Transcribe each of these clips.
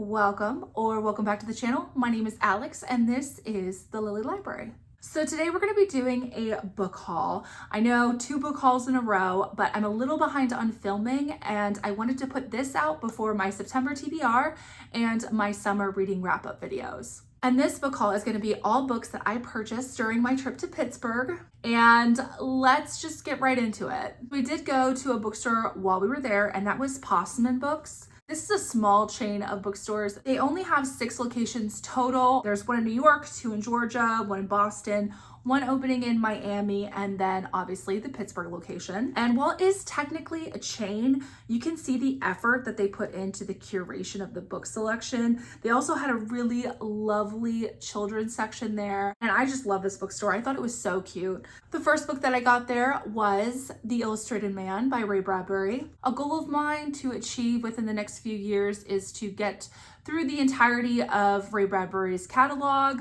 welcome back to the channel. My name is Alex and this is the Lily Library. So today we're going to be doing a book haul. I know 2 book hauls in a row, but I'm a little behind on filming and I wanted to put this out before my September TBR and my summer reading wrap-up videos. And this book haul is going to be all books that I purchased during my trip to Pittsburgh. And let's just get right into it. We did go to a bookstore while we were there, and that was Posseman Books. This is a small chain of bookstores. They only have 6 locations total. There's one in New York, 2 in Georgia, 1 in Boston, 1 opening in Miami, and then obviously the Pittsburgh location. And while it is technically a chain, you can see the effort that they put into the curation of the book selection. They also had a really lovely children's section there. And I just love this bookstore. I thought it was so cute. The first book that I got there was The Illustrated Man by Ray Bradbury. A goal of mine to achieve within the next few years is to get through the entirety of Ray Bradbury's catalog.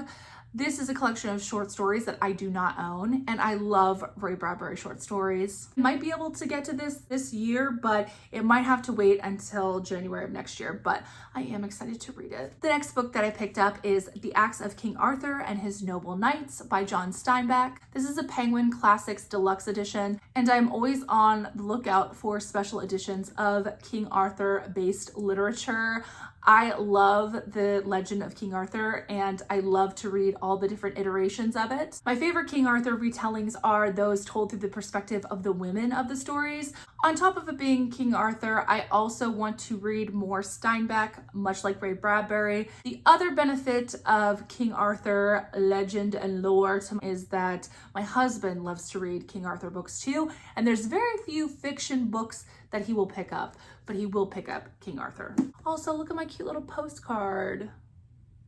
This is a collection of short stories that I do not own, and I love Ray Bradbury short stories. Might be able to get to this year, but it might have to wait until January of next year, but I am excited to read it. The next book that I picked up is The Acts of King Arthur and His Noble Knights by John Steinbeck. This is a Penguin Classics Deluxe Edition, and I'm always on the lookout for special editions of King Arthur-based literature. I love the legend of King Arthur and I love to read all the different iterations of it. My favorite King Arthur retellings are those told through the perspective of the women of the stories. On top of it being King Arthur, I also want to read more Steinbeck, much like Ray Bradbury. The other benefit of King Arthur legend and lore is that my husband loves to read King Arthur books too, and there's very few fiction books that he will pick up, but he will pick up King Arthur. Also, look at my cute little postcard.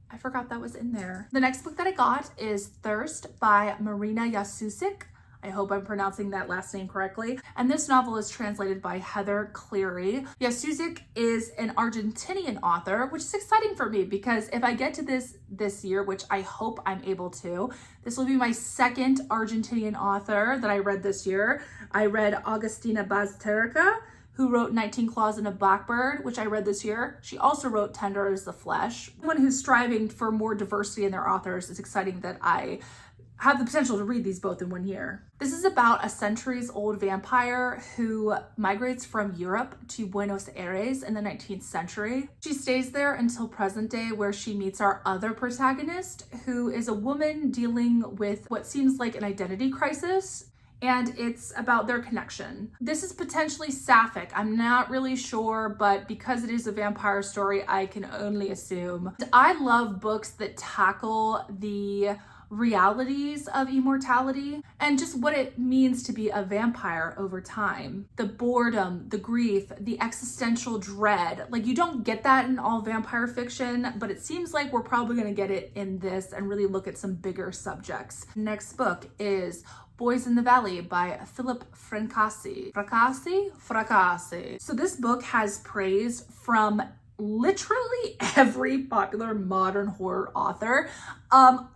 I forgot that was in there. The next book that I got is Thirst by Marina Yasusic. I hope I'm pronouncing that last name correctly. And this novel is translated by Heather Cleary. Yasusic is an Argentinian author, which is exciting for me because if I get to this year, which I hope I'm able to, this will be my 2nd Argentinian author that I read this year. I read Agustina Bazterrica, who wrote 19 Claws and a Blackbird, which I read this year. She also wrote Tender as the Flesh. Anyone who's striving for more diversity in their authors, it's exciting that I have the potential to read these both in 1 year. This is about a centuries-old vampire who migrates from Europe to Buenos Aires in the 19th century. She stays there until present day, where she meets our other protagonist, who is a woman dealing with what seems like an identity crisis, and it's about their connection. This is potentially sapphic. I'm not really sure, but because it is a vampire story, I can only assume. I love books that tackle the realities of immortality and just what it means to be a vampire over time. The boredom, the grief, the existential dread. Like, you don't get that in all vampire fiction, but it seems like we're probably gonna get it in this and really look at some bigger subjects. Next book is Boys in the Valley by Philip Francasi. Fracassi. So this book has praise from literally every popular modern horror author. I'm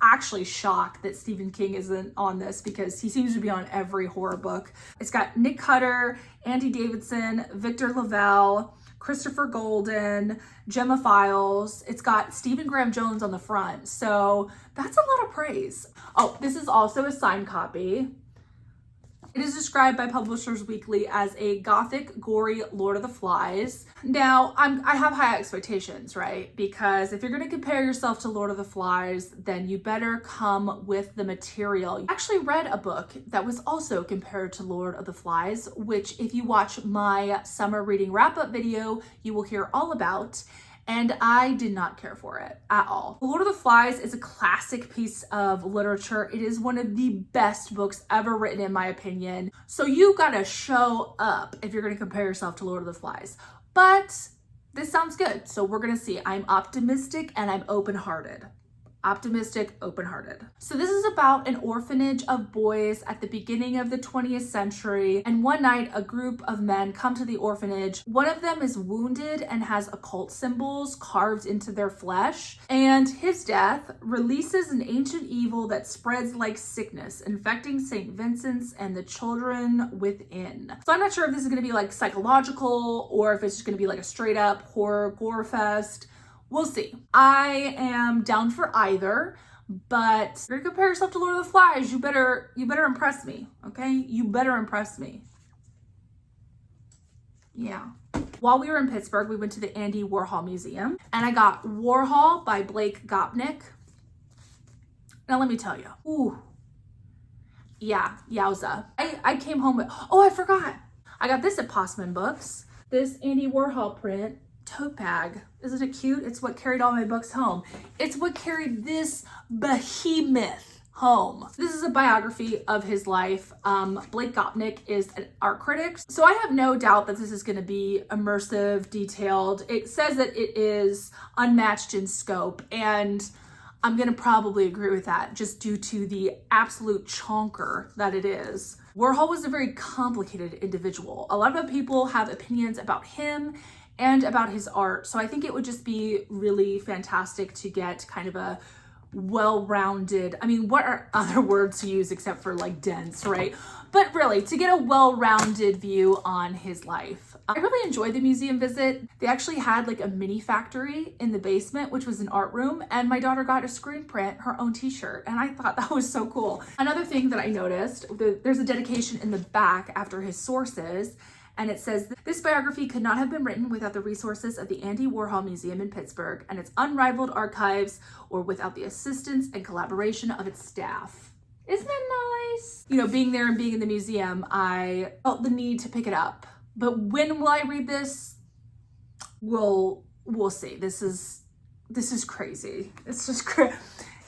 actually shocked that Stephen King isn't on this because he seems to be on every horror book. It's got Nick Cutter, Andy Davidson, Victor LaValle, Christopher Golden, Gemma Files. It's got Stephen Graham Jones on the front. So that's a lot of praise. Oh, this is also a signed copy. It is described by Publishers Weekly as a gothic, gory Lord of the Flies. Now, I have high expectations, right? Because if you're going to compare yourself to Lord of the Flies, then you better come with the material. I actually read a book that was also compared to Lord of the Flies, which if you watch my summer reading wrap-up video, you will hear all about. And I did not care for it at all. Lord of the Flies is a classic piece of literature. It is one of the best books ever written, in my opinion. So you gotta show up if you're gonna compare yourself to Lord of the Flies. But this sounds good, so we're gonna see. I'm optimistic and I'm open-hearted. optimistic, open-hearted. So this is about an orphanage of boys at the beginning of the 20th century. And one night, a group of men come to the orphanage. One of them is wounded and has occult symbols carved into their flesh. And his death releases an ancient evil that spreads like sickness, infecting St. Vincent's and the children within. So I'm not sure if this is going to be like psychological or if it's just going to be like a straight up horror gore fest. We'll see. I am down for either, but if you're gonna compare yourself to Lord of the Flies, you better impress me, okay? You better impress me. Yeah. While we were in Pittsburgh, we went to the Andy Warhol Museum, and I got Warhol by Blake Gopnik. Now let me tell you, ooh, yeah, yowza. I came home with, oh, I forgot. I got this at Postman Books, this Andy Warhol print tote bag. Isn't it cute? It's what carried all my books home. It's what carried this behemoth home. This is a biography of his life. Blake Gopnik is an art critic, so I have no doubt that this is going to be immersive, detailed. It says that it is unmatched in scope, and I'm going to probably agree with that just due to the absolute chonker that it is. Warhol was a very complicated individual. A lot of people have opinions about him and about his art. So I think it would just be really fantastic to get kind of a well-rounded, I mean, what are other words to use except for like dense, right? But really, to get a well-rounded view on his life. I really enjoyed the museum visit. They actually had like a mini factory in the basement, which was an art room, and my daughter got a screen print her own t-shirt, and I thought that was so cool. Another thing that I noticed, there's a dedication in the back after his sources, and it says, this biography could not have been written without the resources of the Andy Warhol Museum in Pittsburgh and its unrivaled archives, or without the assistance and collaboration of its staff. Isn't that nice? You know, being there and being in the museum, I felt the need to pick it up. But when will I read this? We'll see. This is crazy. It's just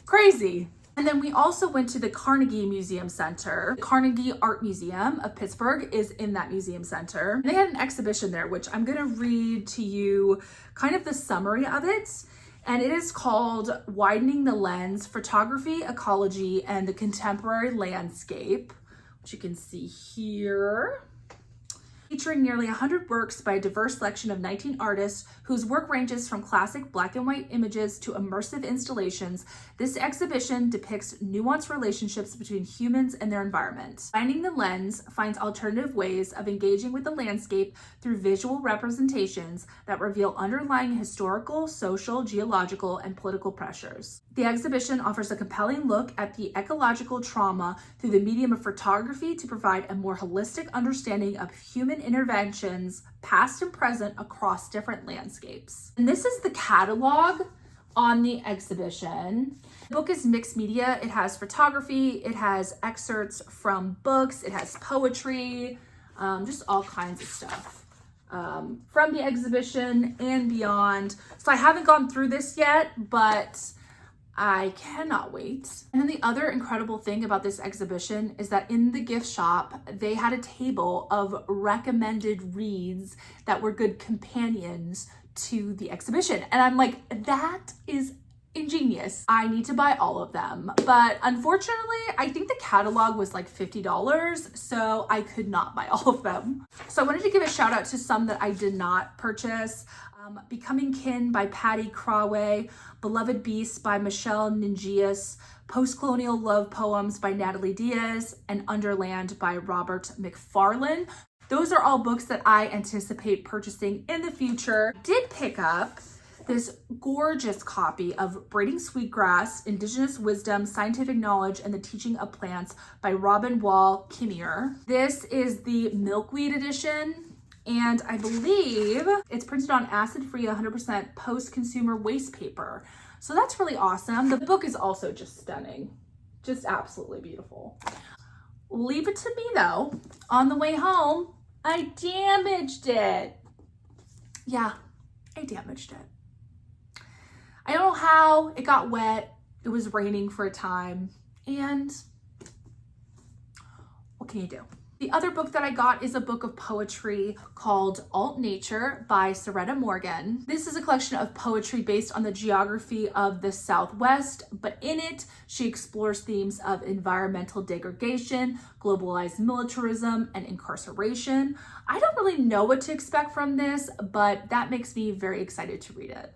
crazy. And then we also went to the Carnegie Museum Center. The Carnegie Art Museum of Pittsburgh is in that museum center. And they had an exhibition there, which I'm gonna read to you kind of the summary of it. And it is called Widening the Lens, Photography, Ecology, and the Contemporary Landscape, which you can see here. Featuring nearly 100 works by a diverse selection of 19 artists whose work ranges from classic black and white images to immersive installations, this exhibition depicts nuanced relationships between humans and their environment. Finding the Lens finds alternative ways of engaging with the landscape through visual representations that reveal underlying historical, social, geological, and political pressures. The exhibition offers a compelling look at the ecological trauma through the medium of photography to provide a more holistic understanding of human interventions, past and present, across different landscapes. And this is the catalog on the exhibition. The book is mixed media. It has photography, it has excerpts from books, it has poetry, just all kinds of stuff from the exhibition and beyond. So I haven't gone through this yet, but I cannot wait. And then the other incredible thing about this exhibition is that in the gift shop, they had a table of recommended reads that were good companions to the exhibition. And I'm like, that is ingenious. I need to buy all of them. But unfortunately, I think the catalog was like $50, so I could not buy all of them. So I wanted to give a shout out to some that I did not purchase. Becoming Kin by Patty Crawway, Beloved Beasts by Michelle Ningias, Post-Colonial Love Poems by Natalie Diaz, and Underland by Robert McFarlane. Those are all books that I anticipate purchasing in the future. I did pick up this gorgeous copy of Braiding Sweetgrass, Indigenous Wisdom, Scientific Knowledge, and the Teaching of Plants by Robin Wall Kimmier. This is the Milkweed edition, and I believe it's printed on acid-free 100% post-consumer waste paper. So that's really awesome. The book is also just stunning, just absolutely beautiful. Leave it to me though. On the way home, I damaged it. Yeah, I damaged it. I don't know how. It got wet. It was raining for a time. And what can you do? The other book that I got is a book of poetry called Alt Nature by Soretta Morgan. This is a collection of poetry based on the geography of the Southwest, but in it, she explores themes of environmental degradation, globalized militarism, and incarceration. I don't really know what to expect from this, but that makes me very excited to read it.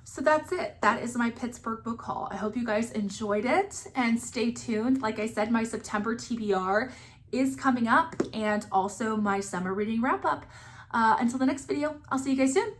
So that's it. That is my Pittsburgh book haul. I hope you guys enjoyed it and stay tuned. Like I said, my September TBR is coming up and also my summer reading wrap up. Until the next video, I'll see you guys soon.